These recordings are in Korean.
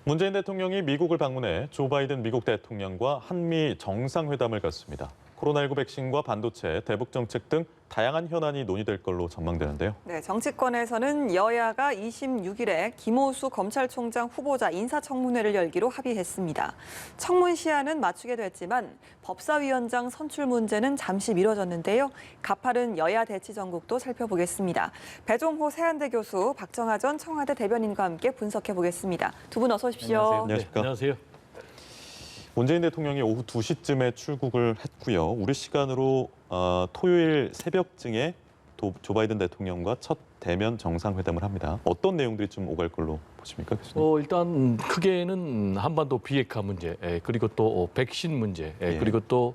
문재인 대통령이 미국을 방문해 조 바이든 미국 대통령과 한미 정상회담을 갖습니다. 코로나19 백신과 반도체, 대북 정책 등 다양한 현안이 논의될 걸로 전망되는데요. 네, 정치권에서는 여야가 26일에 김호수 검찰총장 후보자 인사청문회를 열기로 합의했습니다. 청문 시한은 맞추게 됐지만 법사위원장 선출 문제는 잠시 미뤄졌는데요. 가파른 여야 대치 전국도 살펴보겠습니다. 배종호 세한대 교수, 박정하 전 청와대 대변인과 함께 분석해 보겠습니다. 두 분 어서 오십시오. 안녕하십니까? 네, 안녕하세요. 문재인 대통령이 오후 2시쯤에 출국을 했고요. 우리 시간으로 토요일 새벽쯤에 조 바이든 대통령과 첫 대면 정상회담을 합니다. 어떤 내용들이 좀 오갈 걸로 보십니까, 교수님? 일단 크게는 한반도 비핵화 문제, 그리고 또 백신 문제, 그리고 또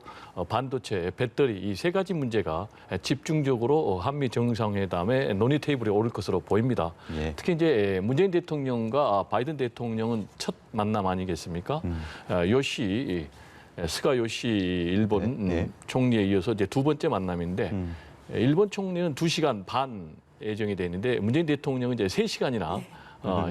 반도체, 배터리 이 세 가지 문제가 집중적으로 한미 정상회담의 논의 테이블에 오를 것으로 보입니다. 예. 특히 이제 문재인 대통령과 바이든 대통령은 첫 만남 아니겠습니까? 스가 요시 일본 네. 총리에 이어서 이제 두 번째 만남인데 일본 총리는 2시간 반 예정이 돼 있는데 문재인 대통령은 이제 3시간이나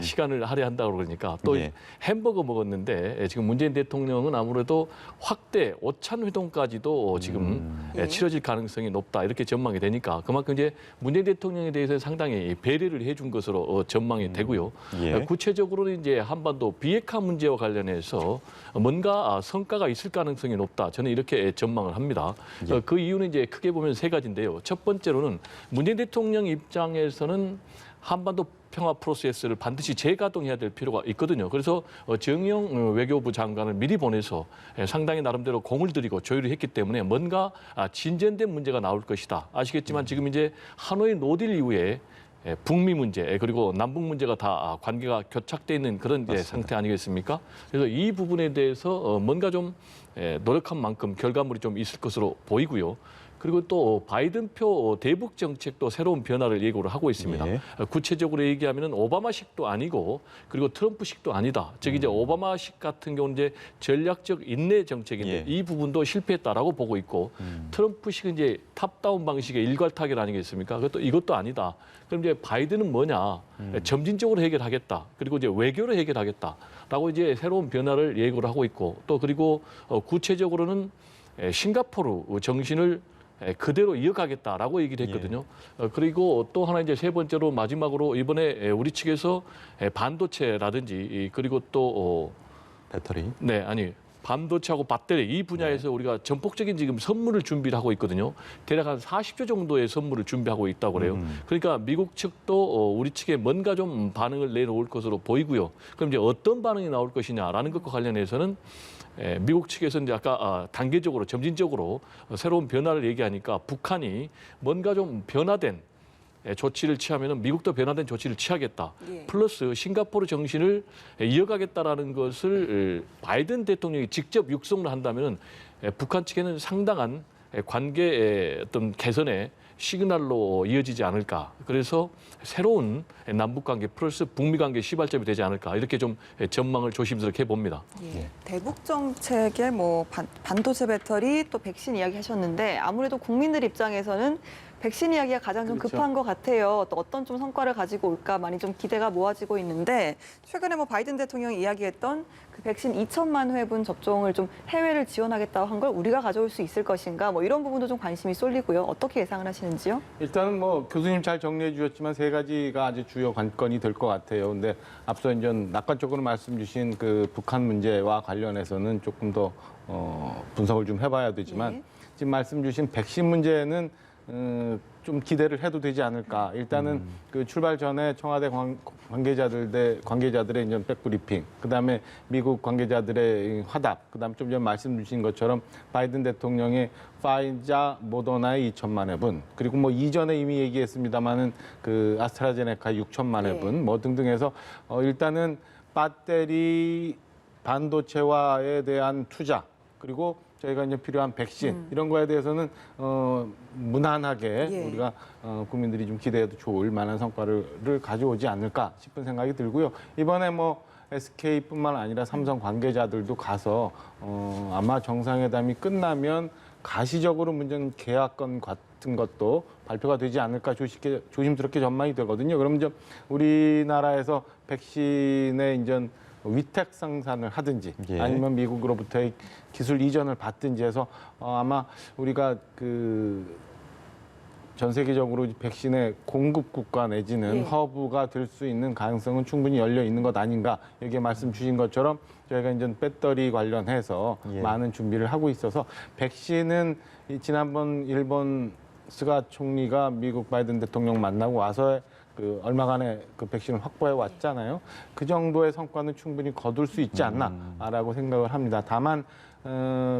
시간을 할애한다고 그러니까 또 예. 햄버거 먹었는데 지금 문재인 대통령은 아무래도 확대 오찬 회동까지도 지금 치러질 가능성이 높다 이렇게 전망이 되니까 그만큼 이제 문재인 대통령에 대해서 상당히 배려를 해준 것으로 전망이 되고요. 예. 구체적으로는 이제 한반도 비핵화 문제와 관련해서 뭔가 성과가 있을 가능성이 높다. 저는 이렇게 전망을 합니다. 예. 그 이유는 이제 크게 보면 세 가지인데요. 첫 번째로는 문재인 대통령 입장에서는 한반도 평화 프로세스를 반드시 재가동해야 될 필요가 있거든요. 그래서 정의용 외교부 장관을 미리 보내서 상당히 나름대로 공을 들이고 조율을 했기 때문에 뭔가 진전된 문제가 나올 것이다. 아시겠지만 지금 이제 하노이 노딜 이후에 북미 문제 그리고 남북 문제가 다 관계가 교착돼 있는 그런 이제 상태 아니겠습니까? 그래서 이 부분에 대해서 뭔가 좀 노력한 만큼 결과물이 좀 있을 것으로 보이고요. 그리고 또 바이든표 대북 정책도 새로운 변화를 예고를 하고 있습니다. 예. 구체적으로 얘기하면은 오바마식도 아니고 그리고 트럼프식도 아니다. 즉 이제 오바마식 같은 경우는 이제 전략적 인내 정책인데 예. 이 부분도 실패했다라고 보고 있고 트럼프식은 이제 탑다운 방식의 일괄 타결 아니겠습니까? 이것도 아니다. 그럼 이제 바이든은 뭐냐? 점진적으로 해결하겠다. 그리고 이제 외교로 해결하겠다라고 이제 새로운 변화를 예고를 하고 있고 또 그리고 구체적으로는 싱가포르 정신을 그대로 이어가겠다라고 얘기를 했거든요. 그리고 또 하나 이제 세 번째로 마지막으로 이번에 우리 측에서 반도체라든지 그리고 또 배터리. 반도체하고 배터리 이 분야에서 우리가 전폭적인 지금 선물을 준비를 하고 있거든요. 대략 한 40조 정도의 선물을 준비하고 있다고 그래요. 그러니까 미국 측도 우리 측에 뭔가 좀 반응을 내놓을 것으로 보이고요. 그럼 이제 어떤 반응이 나올 것이냐라는 것과 관련해서는 미국 측에서 이제 아까 단계적으로 점진적으로 새로운 변화를 얘기하니까 북한이 뭔가 좀 변화된 조치를 취하면 미국도 변화된 조치를 취하겠다. 예. 플러스 싱가포르 정신을 이어가겠다라는 것을 바이든 대통령이 직접 육성을 한다면 북한 측에는 상당한 관계의 어떤 개선의 시그널로 이어지지 않을까. 그래서 새로운 남북관계 플러스 북미관계 시발점이 되지 않을까. 이렇게 좀 전망을 조심스럽게 해봅니다. 예. 대북 정책에 뭐 반도체 배터리 또 백신 이야기 하셨는데 아무래도 국민들 입장에서는 백신 이야기가 가장 좀 그렇죠. 급한 것 같아요. 또 어떤 좀 성과를 가지고 올까 많이 좀 기대가 모아지고 있는데 최근에 뭐 바이든 대통령이 이야기했던 그 백신 2천만 회분 접종을 좀 해외를 지원하겠다고 한 걸 우리가 가져올 수 있을 것인가 뭐 이런 부분도 좀 관심이 쏠리고요. 어떻게 예상을 하시는지요? 일단은 뭐 교수님 잘 정리해 주셨지만 세 가지가 아주 주요 관건이 될 것 같아요. 근데 앞서 이제 낙관적으로 말씀 주신 그 북한 문제와 관련해서는 조금 더 분석을 좀 해봐야 되지만 예. 지금 말씀 주신 백신 문제는 좀 기대를 해도 되지 않을까. 일단은 그 출발 전에 청와대 관계자들의 이제 백브리핑, 그다음에 미국 관계자들의 화답, 그다음에 좀 전에 말씀 주신 것처럼 바이든 대통령의 파이자, 모더나의 2천만 회분, 그리고 뭐 이전에 이미 얘기했습니다마는 그 아스트라제네카 6천만 회분, 뭐 등등해서 일단은 배터리 반도체화에 대한 투자, 그리고 저희가 이제 필요한 백신 이런 거에 대해서는 무난하게 예. 우리가 국민들이 좀 기대해도 좋을 만한 성과를 가져오지 않을까 싶은 생각이 들고요. 이번에 뭐 SK뿐만 아니라 삼성 관계자들도 가서 아마 정상회담이 끝나면 가시적으로 문제는 계약건 같은 것도 발표가 되지 않을까 조심스럽게 전망이 되거든요. 그럼 이제 우리나라에서 백신의 이제 위탁 생산을 하든지 예. 아니면 미국으로부터의 기술 이전을 받든지 해서 아마 우리가 전 세계적으로 백신의 공급 국가 내지는 예. 허브가 될 수 있는 가능성은 충분히 열려 있는 것 아닌가. 여기에 말씀 주신 것처럼 저희가 이제 배터리 관련해서 예. 많은 준비를 하고 있어서 백신은 지난번 일본 스가 총리가 미국 바이든 대통령 만나고 와서 얼마간의 백신을 확보해 왔잖아요. 그 정도의 성과는 충분히 거둘 수 있지 않나라고 생각을 합니다. 다만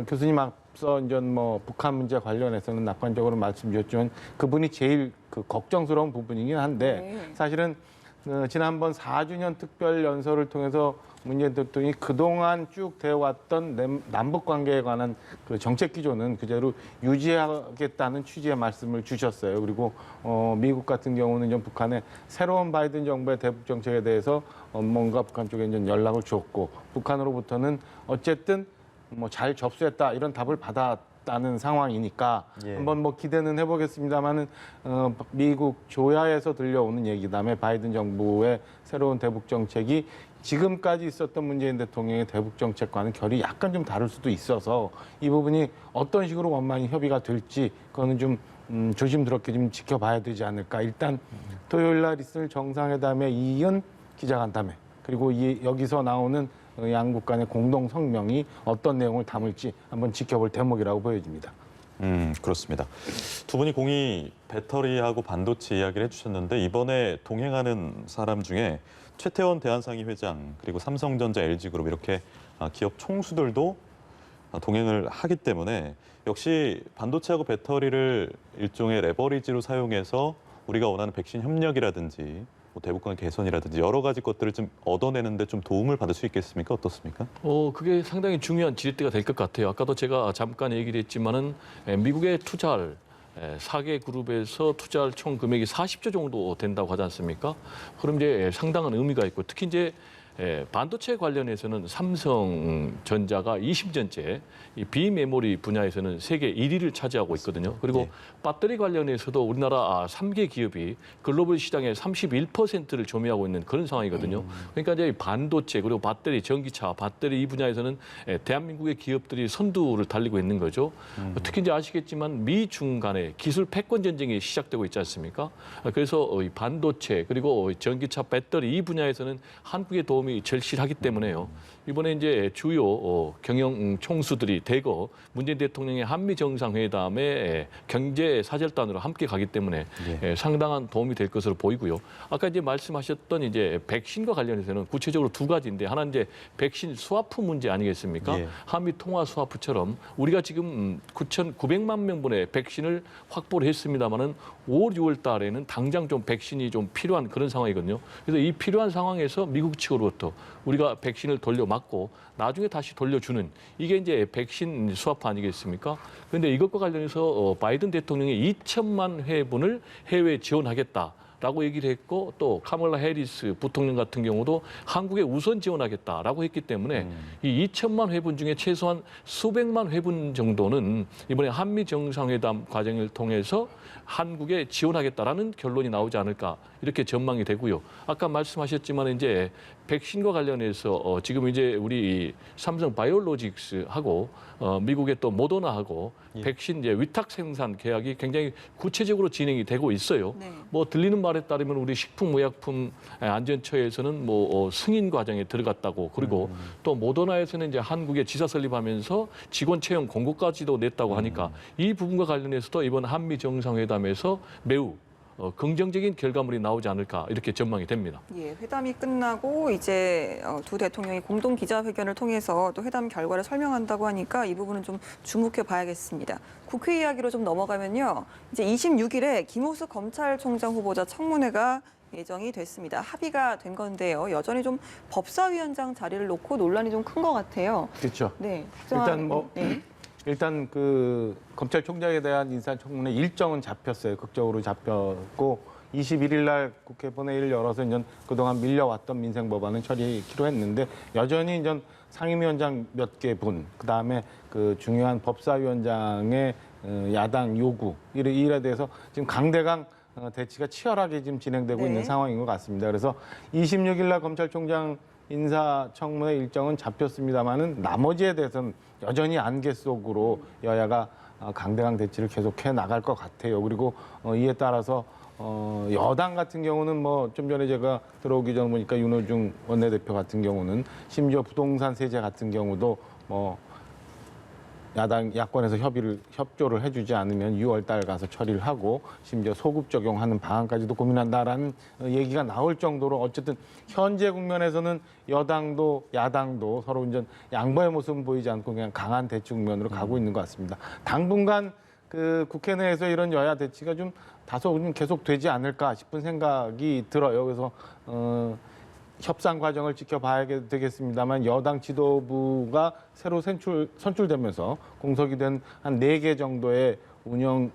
교수님 앞서 이제 북한 문제 관련해서는 낙관적으로 말씀주셨지만 그분이 제일 걱정스러운 부분이긴 한데 네. 사실은 지난번 4주년 특별 연설을 통해서 문재인 대통령이 그동안 쭉 되어왔던 남북 관계에 관한 정책 기조는 그대로 유지하겠다는 취지의 말씀을 주셨어요. 그리고 미국 같은 경우는 이제 북한의 새로운 바이든 정부의 대북 정책에 대해서 뭔가 북한 쪽에 이제 연락을 줬고 북한으로부터는 어쨌든 잘 접수했다 이런 답을 받았다는 상황이니까 예. 한번 기대는 해보겠습니다만은 미국 조야에서 들려오는 얘기 그다음에 바이든 정부의 새로운 대북 정책이 지금까지 있었던 문재인 대통령의 대북 정책과는 결이 약간 좀 다를 수도 있어서 이 부분이 어떤 식으로 원만히 협의가 될지 그거는 좀 조심스럽게 좀 지켜봐야 되지 않을까. 일단 토요일 날 있을 정상회담에 이은 기자간담회 그리고 여기서 나오는 양국 간의 공동 성명이 어떤 내용을 담을지 한번 지켜볼 대목이라고 보여집니다. 그렇습니다. 두 분이 공이 배터리하고 반도체 이야기를 해주셨는데 이번에 동행하는 사람 중에 최태원 대한상의 회장 그리고 삼성전자, LG그룹 이렇게 기업 총수들도 동행을 하기 때문에 역시 반도체하고 배터리를 일종의 레버리지로 사용해서 우리가 원하는 백신 협력이라든지 대북관계 개선이라든지 여러 가지 것들을 좀 얻어내는데 좀 도움을 받을 수 있겠습니까? 어떻습니까? 그게 상당히 중요한 지렛대가 될 것 같아요. 아까도 제가 잠깐 얘기를 했지만은 미국의 투자를 4개 그룹에서 투자할 총 금액이 40조 정도 된다고 하지 않습니까? 그럼 이제 상당한 의미가 있고 특히 이제 반도체 관련해서는 삼성전자가 20년째 이 비메모리 분야에서는 세계 1위를 차지하고 있거든요. 그리고 배터리 관련해서도 우리나라 3개 기업이 글로벌 시장의 31%를 점유하고 있는 그런 상황이거든요. 그러니까 이제 반도체 그리고 배터리, 전기차, 배터리 이 분야에서는 대한민국의 기업들이 선두를 달리고 있는 거죠. 특히 이제 아시겠지만 미중 간의 기술 패권 전쟁이 시작되고 있지 않습니까? 그래서 이 반도체 그리고 전기차, 배터리 이 분야에서는 한국의 도움이 절실하기 때문에요. 이번에 이제 주요 경영 총수들이 대거 문재인 대통령의 한미 정상회담에 경제 사절단으로 함께 가기 때문에 상당한 도움이 될 것으로 보이고요. 아까 이제 말씀하셨던 이제 백신과 관련해서는 구체적으로 두 가지인데 하나는 이제 백신 스와프 문제 아니겠습니까? 예. 한미 통화 스와프처럼 우리가 지금 9,900만 명분의 백신을 확보를 했습니다마는 5월, 6월 달에는 당장 좀 백신이 좀 필요한 그런 상황이거든요. 그래서 이 필요한 상황에서 미국 측으로부터 우리가 백신을 돌려맞고 나중에 다시 돌려주는 이게 이제 백신 스와프 아니겠습니까? 그런데 이것과 관련해서 바이든 대통령이 2천만 회분을 해외 지원하겠다. 라고 얘기를 했고 또 카멀라 해리스 부통령 같은 경우도 한국에 우선 지원하겠다라고 했기 때문에 이 2천만 회분 중에 최소한 수백만 회분 정도는 이번에 한미 정상회담 과정을 통해서 한국에 지원하겠다라는 결론이 나오지 않을까 이렇게 전망이 되고요. 아까 말씀하셨지만 이제 백신과 관련해서 지금 이제 우리 삼성 바이오로직스하고 미국의 또 모더나하고 백신 이제 위탁 생산 계약이 굉장히 구체적으로 진행이 되고 있어요. 네. 뭐 들리는 말에 따르면 우리 식품의약품 안전처에서는 뭐 승인 과정에 들어갔다고 그리고 또 모더나에서는 이제 한국에 지사 설립하면서 직원 채용 공고까지도 냈다고 하니까 이 부분과 관련해서도 이번 한미 정상회담에서 매우 긍정적인 결과물이 나오지 않을까 이렇게 전망이 됩니다. 예, 회담이 끝나고 이제 두 대통령이 공동 기자회견을 통해서 또 회담 결과를 설명한다고 하니까 이 부분은 좀 주목해 봐야겠습니다. 국회 이야기로 좀 넘어가면요. 이제 26일에 김호수 검찰총장 후보자 청문회가 예정이 됐습니다. 합의가 된 건데요. 여전히 좀 법사위원장 자리를 놓고 논란이 좀 큰 것 같아요. 그렇죠. 네. 일단 검찰총장에 대한 인사청문회 일정은 잡혔어요. 극적으로 잡혔고 21일 날 국회 본회의를 열어서 이제 그동안 밀려왔던 민생 법안은 처리키로 했는데 여전히 이제 상임위원장 몇 개 분, 그다음에 그 중요한 법사위원장의 야당 요구 일에 대해서 지금 강대강 대치가 치열하게 지금 진행되고 네. 있는 상황인 것 같습니다. 그래서 26일 날 검찰총장 인사청문회 일정은 잡혔습니다만은 나머지에 대해서는 여전히 안개 속으로 여야가 강대강 대치를 계속해 나갈 것 같아요. 그리고 이에 따라서 여당 같은 경우는 뭐 좀 전에 제가 들어오기 전 보니까 윤호중 원내대표 같은 경우는 심지어 부동산 세제 같은 경우도 뭐 야권에서 협조를 해주지 않으면 6월 달 가서 처리를 하고 심지어 소급 적용하는 방안까지도 고민한다라는 얘기가 나올 정도로 어쨌든 현재 국면에서는 여당도 야당도 서로 이제 양보의 모습은 보이지 않고 그냥 강한 대치 국면으로 가고 있는 것 같습니다. 당분간 그 국회 내에서 이런 여야 대치가 좀 다소 좀 계속되지 않을까 싶은 생각이 들어요. 그래서 협상 과정을 지켜봐야 되겠습니다만 여당 지도부가 새로 선출되면서 공석이 된 한 4개 정도의 운영,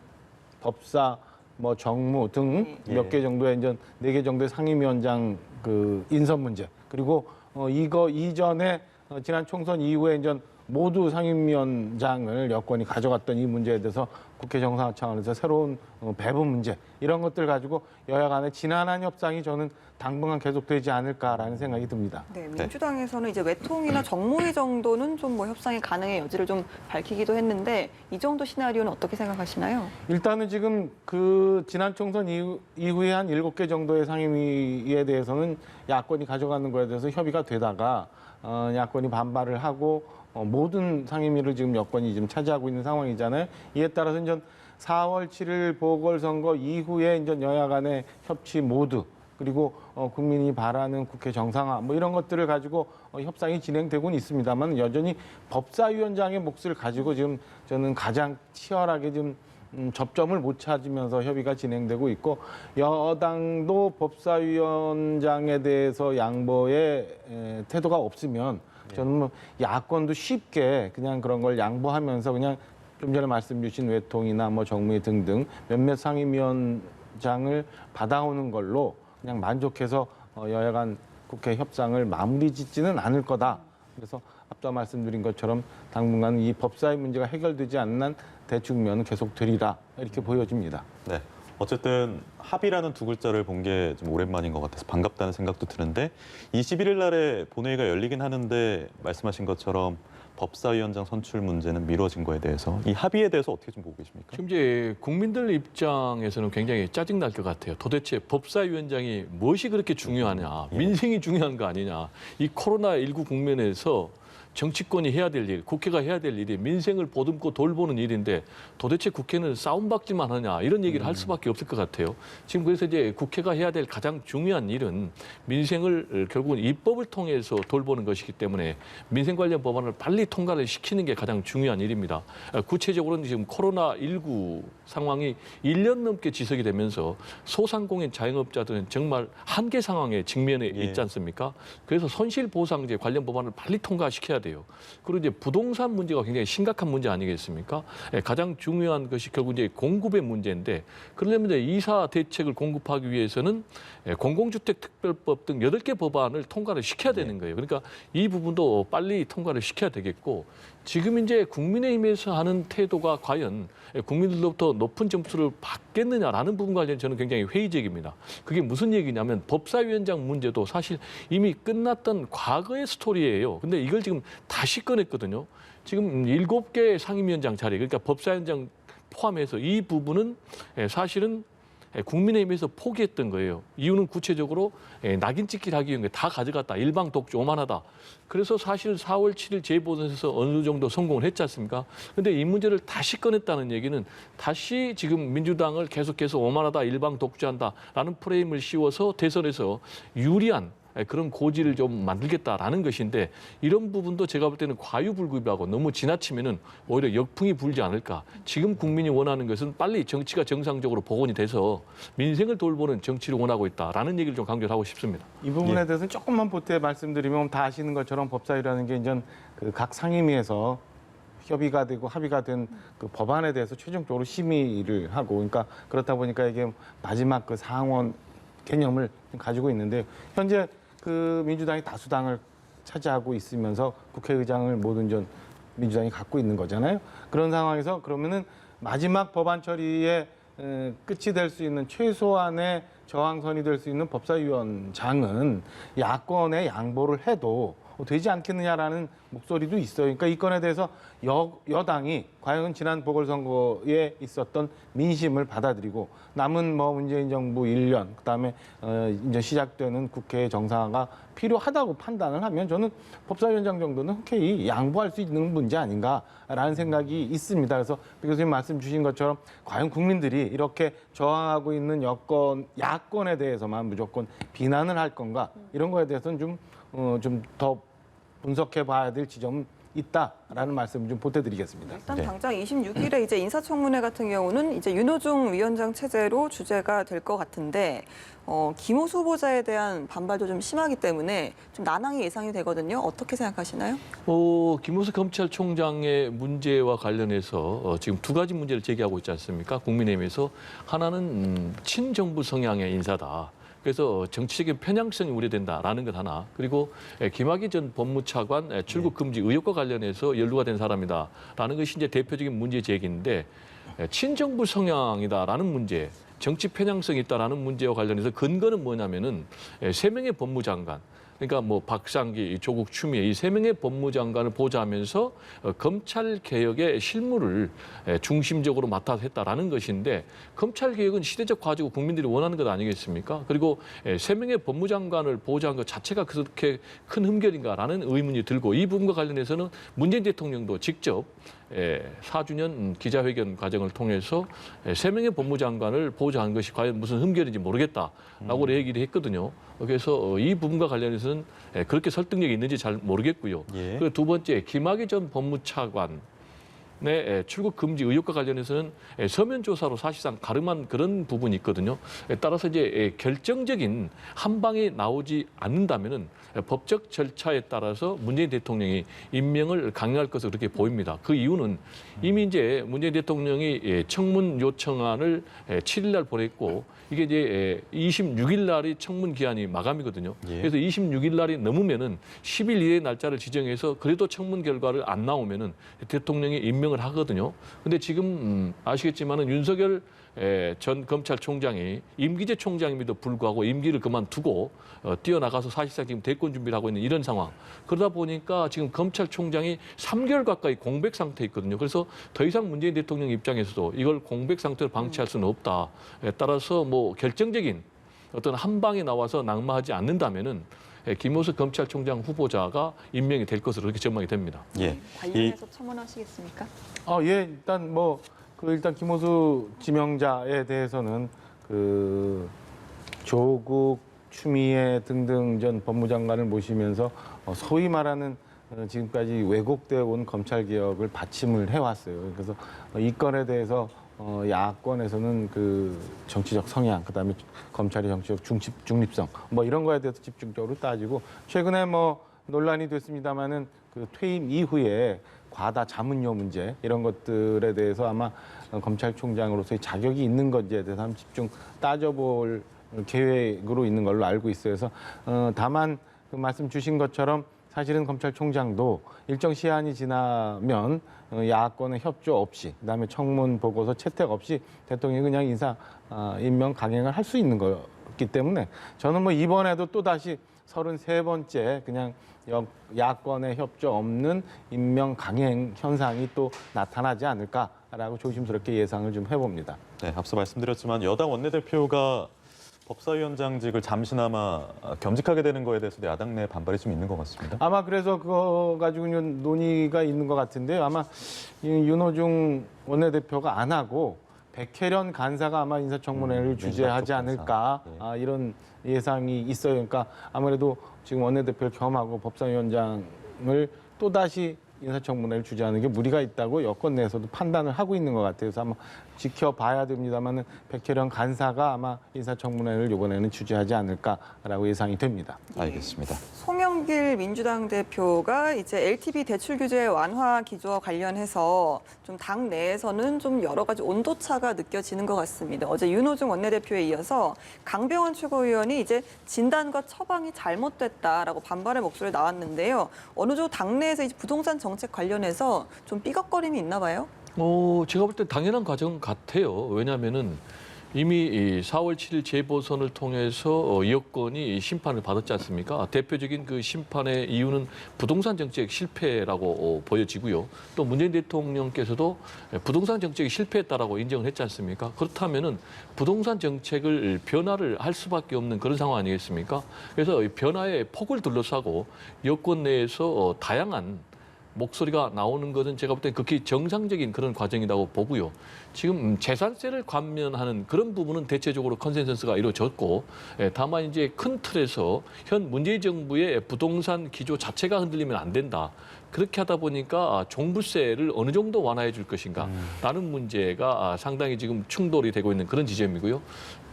법사, 뭐 정무 등 몇 개 정도의 이제 4개 정도의 상임위원장 그 인선 문제 그리고 이거 이전에 지난 총선 이후에 이제 모두 상임위원장을 여권이 가져갔던 이 문제에 대해서 국회 정상화 차원에서 새로운 배분 문제 이런 것들 가지고 여야 간의 지난한 협상이 저는 당분간 계속되지 않을까라는 생각이 듭니다. 네, 민주당에서는 이제 외통이나 정무위 정도는 좀 뭐 협상이 가능의 여지를 좀 밝히기도 했는데 이 정도 시나리오는 어떻게 생각하시나요? 일단은 지금 그 지난 총선 이후에 한 7개 정도의 상임위에 대해서는 야권이 가져가는 거에 대해서 협의가 되다가 야권이 반발을 하고 모든 상임위를 지금 여권이 지금 차지하고 있는 상황이잖아요. 이에 따라서 이제 4월 7일 보궐선거 이후에 이제 여야 간의 협치 모두 그리고 국민이 바라는 국회 정상화 뭐 이런 것들을 가지고 협상이 진행되고는 있습니다만 여전히 법사위원장의 몫을 가지고 지금 저는 가장 치열하게 지금 접점을 못 찾으면서 협의가 진행되고 있고 여당도 법사위원장에 대해서 양보의 태도가 없으면 저는 뭐 야권도 쉽게 그냥 그런 걸 양보하면서 그냥 좀 전에 말씀 주신 외통이나 뭐 정무위 등등 몇몇 상임위원장을 받아오는 걸로 그냥 만족해서 여야 간 국회 협상을 마무리 짓지는 않을 거다. 그래서 앞서 말씀드린 것처럼 당분간 이 법사위 문제가 해결되지 않는 한 대축면은 계속 되리라 이렇게 보여집니다. 네. 어쨌든 합의라는 두 글자를 본 게 좀 오랜만인 것 같아서 반갑다는 생각도 드는데 21일 날에 본회의가 열리긴 하는데 말씀하신 것처럼 법사위원장 선출 문제는 미뤄진 거에 대해서 이 합의에 대해서 어떻게 좀 보고 계십니까? 지금 이제 국민들 입장에서는 굉장히 짜증날 것 같아요. 도대체 법사위원장이 무엇이 그렇게 중요하냐, 민생이 중요한 거 아니냐. 이 코로나19 국면에서 정치권이 해야 될 일, 국회가 해야 될 일이 민생을 보듬고 돌보는 일인데 도대체 국회는 싸움박질만 하냐 이런 얘기를 할 수밖에 없을 것 같아요. 지금 그래서 이제 국회가 해야 될 가장 중요한 일은 민생을 결국은 입법을 통해서 돌보는 것이기 때문에 민생 관련 법안을 빨리 통과를 시키는 게 가장 중요한 일입니다. 구체적으로는 지금 코로나19 상황이 1년 넘게 지속이 되면서 소상공인 자영업자들은 정말 한계 상황에 직면해 있지 않습니까? 그래서 손실보상제 관련 법안을 빨리 통과시켜야 돼요. 그리고 이제 부동산 문제가 굉장히 심각한 문제 아니겠습니까? 가장 중요한 것이 결국 이제 공급의 문제인데 그러려면 이제 이사 대책을 공급하기 위해서는 공공주택 특별법 등 8개 법안을 통과를 시켜야 되는 거예요. 그러니까 이 부분도 빨리 통과를 시켜야 되겠고 지금 이제 국민의힘에서 하는 태도가 과연 국민들로부터 높은 점수를 받겠느냐라는 부분 관련 저는 굉장히 회의적입니다. 그게 무슨 얘기냐면 법사위원장 문제도 사실 이미 끝났던 과거의 스토리예요. 근데 이걸 지금 다시 꺼냈거든요. 지금 7개 상임위원장 자리, 그러니까 법사위원장 포함해서 이 부분은 사실은 국민의힘에서 포기했던 거예요. 이유는 구체적으로 낙인 찍기를 하기 위해 다 가져갔다. 일방 독주 오만하다. 그래서 사실 4월 7일 재보선에서 어느 정도 성공을 했지 않습니까? 근데 이 문제를 다시 꺼냈다는 얘기는 다시 지금 민주당을 계속해서 오만하다, 일방 독주한다라는 프레임을 씌워서 대선에서 유리한 그런 고지를 좀 만들겠다라는 것인데 이런 부분도 제가 볼 때는 과유불급하고 너무 지나치면은 오히려 역풍이 불지 않을까. 지금 국민이 원하는 것은 빨리 정치가 정상적으로 복원이 돼서 민생을 돌보는 정치를 원하고 있다라는 얘기를 좀 강조를 하고 싶습니다. 이 부분에 대해서는 조금만 보태 말씀드리면 다 아시는 것처럼 법사위라는 게 이제 그 각 상임위에서 협의가 되고 합의가 된 그 법안에 대해서 최종적으로 심의를 하고 그러니까 그렇다 보니까 이게 마지막 그 상원 개념을 가지고 있는데 현재 그 민주당이 다수당을 차지하고 있으면서 국회의장을 모든 전 민주당이 갖고 있는 거잖아요. 그런 상황에서 그러면은 마지막 법안 처리에 끝이 될 수 있는 최소한의 저항선이 될 수 있는 법사위원장은 야권에 양보를 해도 되지 않겠느냐라는 목소리도 있어요. 그러니까 이 건에 대해서 여당이 과연 지난 보궐선거에 있었던 민심을 받아들이고 남은 뭐 문재인 정부 1년, 그다음에 이제 시작되는 국회 정상화가 필요하다고 판단을 하면 저는 법사위원장 정도는 흔쾌히 양보할 수 있는 문제 아닌가라는 생각이 있습니다. 그래서 배 교수님 말씀 주신 것처럼 과연 국민들이 이렇게 저항하고 있는 야권에 대해서만 무조건 비난을 할 건가, 이런 거에 대해서는 좀 더 분석해 봐야 될 지점은 있다라는 말씀 좀 보태드리겠습니다. 일단 네. 당장 26일에 이제 인사청문회 같은 경우는 이제 윤호중 위원장 체제로 주제가 될 것 같은데 김호수 후보자에 대한 반발도 좀 심하기 때문에 좀 난항이 예상이 되거든요. 어떻게 생각하시나요? 김호수 검찰총장의 문제와 관련해서 지금 두 가지 문제를 제기하고 있지 않습니까? 국민의힘에서 하나는 친정부 성향의 인사다. 그래서 정치적인 편향성이 우려된다라는 것 하나, 그리고 김학의 전 법무차관 출국 금지 의혹과 관련해서 연루가 된 사람이다라는 것이 이제 대표적인 문제 제기인데, 친정부 성향이다라는 문제, 정치 편향성이 있다라는 문제와 관련해서 근거는 뭐냐면은 3명의 법무장관, 그러니까 뭐 박상기, 조국, 추미애 이 3명의 법무장관을 보좌하면서 검찰 개혁의 실무를 중심적으로 맡아서 했다라는 것인데, 검찰 개혁은 시대적 과제고 국민들이 원하는 것 아니겠습니까? 그리고 3명의 법무장관을 보좌한 것 자체가 그렇게 큰 흠결인가라는 의문이 들고, 이 부분과 관련해서는 문재인 대통령도 직접 4주년 기자회견 과정을 통해서 3명의 법무장관을 보좌한 것이 과연 무슨 흠결인지 모르겠다라고 얘기를 했거든요. 그래서 이 부분과 관련해서는 그렇게 설득력이 있는지 잘 모르겠고요. 예. 그리고 두 번째, 김학의 전 법무차관 출국 금지 의혹과 관련해서는 서면 조사로 사실상 가름한 그런 부분이 있거든요. 따라서 이제 결정적인 한방이 나오지 않는다면은 법적 절차에 따라서 문재인 대통령이 임명을 강행할 것으로 그렇게 보입니다. 그 이유는 이미 이제 문재인 대통령이 청문 요청안을 7일 날 보냈고, 이게 이제 26일 날이 청문 기한이 마감이거든요. 예. 그래서 26일 날이 넘으면은 10일 이내 날짜를 지정해서 그래도 청문 결과를 안 나오면은 대통령이 임명을 하거든요. 근데 지금 아시겠지만은 윤석열 전 검찰총장이 임기제 총장임에도 불구하고 임기를 그만두고 뛰어나가서 사실상 지금 대권 준비를 하고 있는 이런 상황. 그러다 보니까 지금 검찰총장이 3개월 가까이 공백 상태에 있거든요. 그래서 더 이상 문재인 대통령 입장에서도 이걸 공백 상태로 방치할 수는 없다. 따라서 뭐 결정적인 어떤 한 방에 나와서 낙마하지 않는다면은 김호수 검찰총장 후보자가 임명이 될 것으로 그렇게 전망이 됩니다. 예. 관련해서 첨언하시겠습니까? 예, 일단 김호수 지명자에 대해서는 조국, 추미애 등등 전 법무장관을 모시면서 소위 말하는 지금까지 왜곡되어 온 검찰 개혁을 받침을 해왔어요. 그래서 이 건에 대해서 야권에서는 정치적 성향, 그다음에 검찰의 정치적 중립성, 뭐 이런 거에 대해서 집중적으로 따지고, 최근에 논란이 됐습니다마는 퇴임 이후에 과다 자문료 문제, 이런 것들에 대해서 아마 검찰총장으로서의 자격이 있는 건지에 대해서 한번 집중 따져볼 계획으로 있는 걸로 알고 있어요. 그래서 다만 말씀 주신 것처럼 사실은 검찰총장도 일정 시한이 지나면 야권의 협조 없이, 그다음에 청문 보고서 채택 없이 대통령이 그냥 임명 강행을 할 수 있는 거기 때문에, 저는 이번에도 또 다시 33번째 그냥 야권의 협조 없는 임명 강행 현상이 또 나타나지 않을까라고 조심스럽게 예상을 좀 해봅니다. 네, 앞서 말씀드렸지만 여당 원내대표가 법사위원장직을 잠시나마 겸직하게 되는 거에 대해서도 야당 내 반발이 좀 있는 것 같습니다. 아마 그래서 그거 가지고 논의가 있는 것 같은데요. 아마 윤호중 원내대표가 안 하고 백혜련 간사가 아마 인사청문회를 주재하지 않을까, 네. 이런 예상이 있어요. 그러니까 아무래도 지금 원내대표를 겸하고 법사위원장을 또다시 인사청문회를 주재하는 게 무리가 있다고 여권 내에서도 판단을 하고 있는 것 같아요. 그래서 아마 지켜봐야 됩니다만은 백혜련 간사가 아마 인사청문회를 이번에는 주재하지 않을까라고 예상이 됩니다. 알겠습니다. 송영길 민주당 대표가 이제 LTV 대출 규제 완화 기조와 관련해서 좀 당 내에서는 좀 여러 가지 온도차가 느껴지는 것 같습니다. 어제 윤호중 원내대표에 이어서 강병원 최고위원이 이제 진단과 처방이 잘못됐다라고 반발의 목소리 나왔는데요. 어느 정도 당내에서 이제 부동산 정책 관련해서 좀 삐걱거림이 있나 봐요? 제가 볼 때 당연한 과정 같아요. 왜냐하면은 이미 이 4월 7일 재보선을 통해서 여권이 심판을 받았지 않습니까? 대표적인 그 심판의 이유는 부동산 정책 실패라고 보여지고요. 또 문재인 대통령께서도 부동산 정책이 실패했다라고 인정을 했지 않습니까? 그렇다면은 부동산 정책을 변화를 할 수밖에 없는 그런 상황 아니겠습니까? 그래서 이 변화의 폭을 둘러싸고 여권 내에서 다양한 목소리가 나오는 것은 제가 볼 때 극히 정상적인 그런 과정이라고 보고요. 지금 재산세를 감면하는 그런 부분은 대체적으로 컨센서스가 이루어졌고, 다만 이제 큰 틀에서 현 문재인 정부의 부동산 기조 자체가 흔들리면 안 된다. 그렇게 하다 보니까 종부세를 어느 정도 완화해 줄 것인가라는 문제가 상당히 지금 충돌이 되고 있는 그런 지점이고요.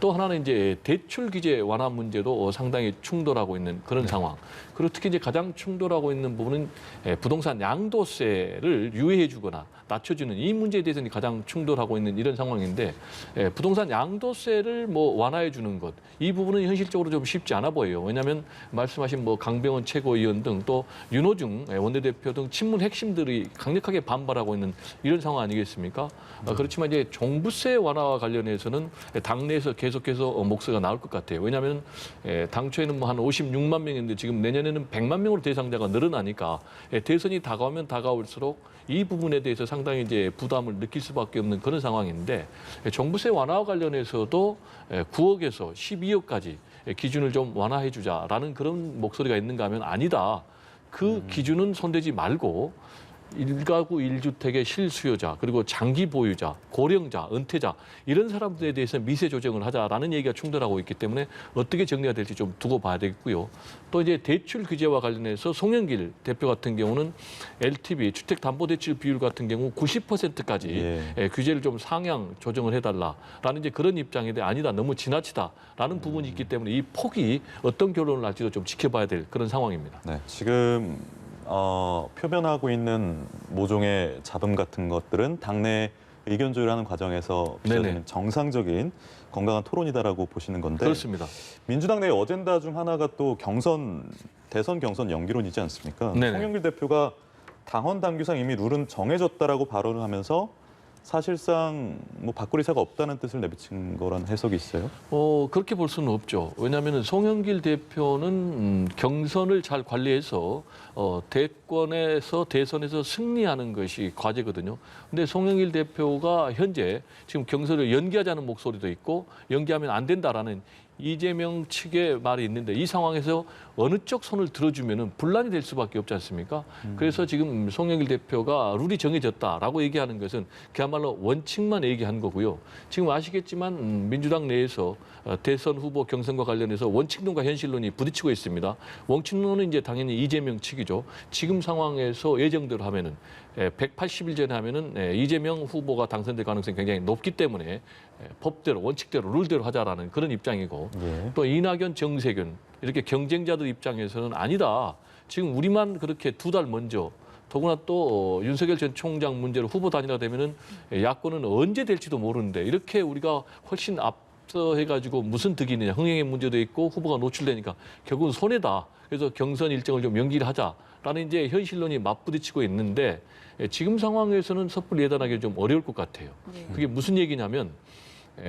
또 하나는 이제 대출 규제 완화 문제도 상당히 충돌하고 있는 그런 상황. 그리고 특히 이제 가장 충돌하고 있는 부분은 부동산 양도세를 유예해 주거나 낮춰주는 이 문제에 대해서는 가장 충돌하고 있는 이런 상황인데, 부동산 양도세를 뭐 완화해 주는 것, 이 부분은 현실적으로 좀 쉽지 않아 보여요. 왜냐하면 말씀하신 뭐 강병원 최고위원 등 또 윤호중 원내대표 등 친문 핵심들이 강력하게 반발하고 있는 이런 상황 아니겠습니까? 그렇지만 이제 종부세 완화와 관련해서는 당내에서 계속해서 목소리가 나올 것 같아요. 왜냐하면 당초에는 뭐 한 56만 명인데 지금 내년에는 100만 명으로 대상자가 늘어나니까 대선이 다가오면 다가올수록 이 부분에 대해서 상당히 이제 부담을 느낄 수밖에 없는 그런 상황인데, 종부세 완화와 관련해서도 9억에서 12억까지 기준을 좀 완화해 주자라는 그런 목소리가 있는가 하면 아니다. 그 기준은 손대지 말고 1가구 1주택의 실수요자, 그리고 장기 보유자, 고령자, 은퇴자 이런 사람들에 대해서 미세 조정을 하자라는 얘기가 충돌하고 있기 때문에 어떻게 정리가 될지 좀 두고 봐야 되겠고요. 또 이제 대출 규제와 관련해서 송영길 대표 같은 경우는 LTV 주택담보대출 비율 같은 경우 90%까지 규제를 좀 상향 조정을 해달라라는 이제 그런 입장인데, 아니다, 너무 지나치다라는 부분이 있기 때문에 이 폭이 어떤 결론을 날지도 좀 지켜봐야 될 그런 상황입니다. 네, 지금 표현하고 있는 모종의 잡음 같은 것들은 당내 의견 조율하는 과정에서 빚어지는 정상적인 건강한 토론이다라고 보시는 건데, 그렇습니다. 민주당 내 어젠다 중 하나가 또 대선 경선 연기론이지 않습니까? 네네. 송영길 대표가 당헌 당규상 이미 룰은 정해졌다라고 발언을 하면서 사실상 뭐 바꿀 의사가 없다는 뜻을 내비친 거란 해석이 있어요? 그렇게 볼 수는 없죠. 왜냐하면 송영길 대표는 경선을 잘 관리해서 대권에서 대선에서 승리하는 것이 과제거든요. 근데 송영길 대표가 현재 지금 경선을 연기하자는 목소리도 있고 연기하면 안 된다라는 이재명 측의 말이 있는데, 이 상황에서 어느 쪽 손을 들어주면은 분란이 될 수밖에 없지 않습니까? 그래서 지금 송영길 대표가 룰이 정해졌다라고 얘기하는 것은 그야말로 원칙만 얘기한 거고요. 지금 아시겠지만 민주당 내에서 대선 후보 경선과 관련해서 원칙론과 현실론이 부딪히고 있습니다. 원칙론은 이제 당연히 이재명 측이죠. 지금 상황에서 예정대로 하면은 180일 전에 하면은 이재명 후보가 당선될 가능성이 굉장히 높기 때문에 법대로, 원칙대로, 룰대로 하자라는 그런 입장이고, 또 이낙연, 정세균 이렇게 경쟁자들 입장에서는 아니다. 지금 우리만 그렇게 2달 먼저, 더구나 또 윤석열 전 총장 문제로 후보 단일화 되면은 야권은 언제 될지도 모르는데 이렇게 우리가 훨씬 앞서 해가지고 무슨 득이 있느냐, 흥행의 문제도 있고 후보가 노출되니까 결국은 손해다. 그래서 경선 일정을 좀 연기를 하자라는 이제 현실론이 맞부딪히고 있는데, 지금 상황에서는 섣불리 예단하기 좀 어려울 것 같아요. 그게 무슨 얘기냐면,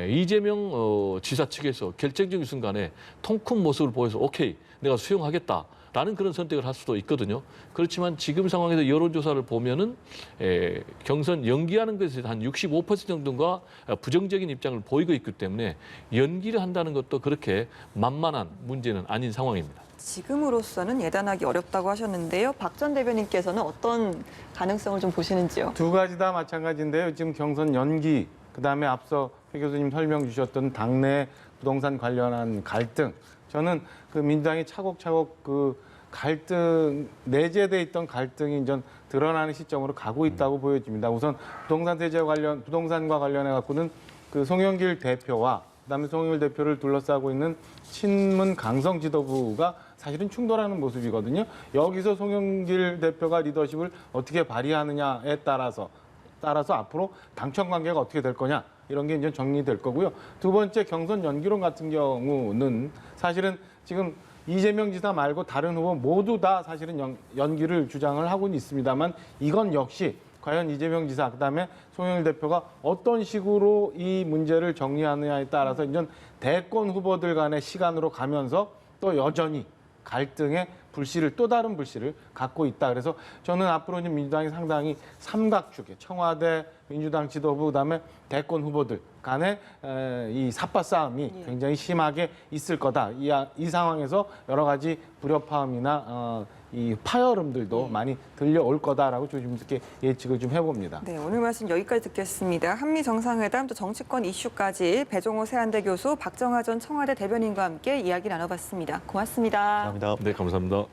이재명 지사 측에서 결정적인 순간에 통 큰 모습을 보여서 오케이, 내가 수용하겠다라는 그런 선택을 할 수도 있거든요. 그렇지만 지금 상황에서 여론조사를 보면은 경선 연기하는 것에 한 65% 정도가 부정적인 입장을 보이고 있기 때문에 연기를 한다는 것도 그렇게 만만한 문제는 아닌 상황입니다. 지금으로서는 예단하기 어렵다고 하셨는데요. 박 전 대변인께서는 어떤 가능성을 좀 보시는지요? 두 가지 다 마찬가지인데요. 지금 경선 연기, 그다음에 앞서 회 교수님 설명 주셨던 당내 부동산 관련한 갈등. 저는 그 민주당이 차곡차곡 그 갈등, 내재돼 있던 갈등이 이제 드러나는 시점으로 가고 있다고 보여집니다. 우선 부동산과 관련해 갖고는 그 송영길 대표와 그다음에 송영길 대표를 둘러싸고 있는 친문 강성 지도부가 사실은 충돌하는 모습이거든요. 여기서 송영길 대표가 리더십을 어떻게 발휘하느냐에 따라서 앞으로 당청 관계가 어떻게 될 거냐, 이런 게 이제 정리될 거고요. 두 번째, 경선 연기론 같은 경우는 사실은 지금 이재명 지사 말고 다른 후보 모두 다 사실은 연기를 주장을 하고는 있습니다만, 이건 역시 과연 이재명 지사 그다음에 송영길 대표가 어떤 식으로 이 문제를 정리하느냐에 따라서 이제 대권 후보들 간의 시간으로 가면서 또 여전히 갈등의 불씨를 또 다른 불씨를 갖고 있다. 그래서 저는 앞으로 이제 민주당이 상당히 삼각축에 청와대, 민주당 지도부 그다음에 대권 후보들 간의 이 삿바 싸움이 굉장히 심하게 있을 거다. 이 상황에서 여러 가지 불협화음이나 이 파열음들도 많이 들려올 거다라고 조심스럽게 예측을 좀 해봅니다. 네, 오늘 말씀 여기까지 듣겠습니다. 한미 정상회담 또 정치권 이슈까지 배종호 세한대 교수, 박정하 전 청와대 대변인과 함께 이야기 나눠봤습니다. 고맙습니다. 감사합니다. 네, 감사합니다.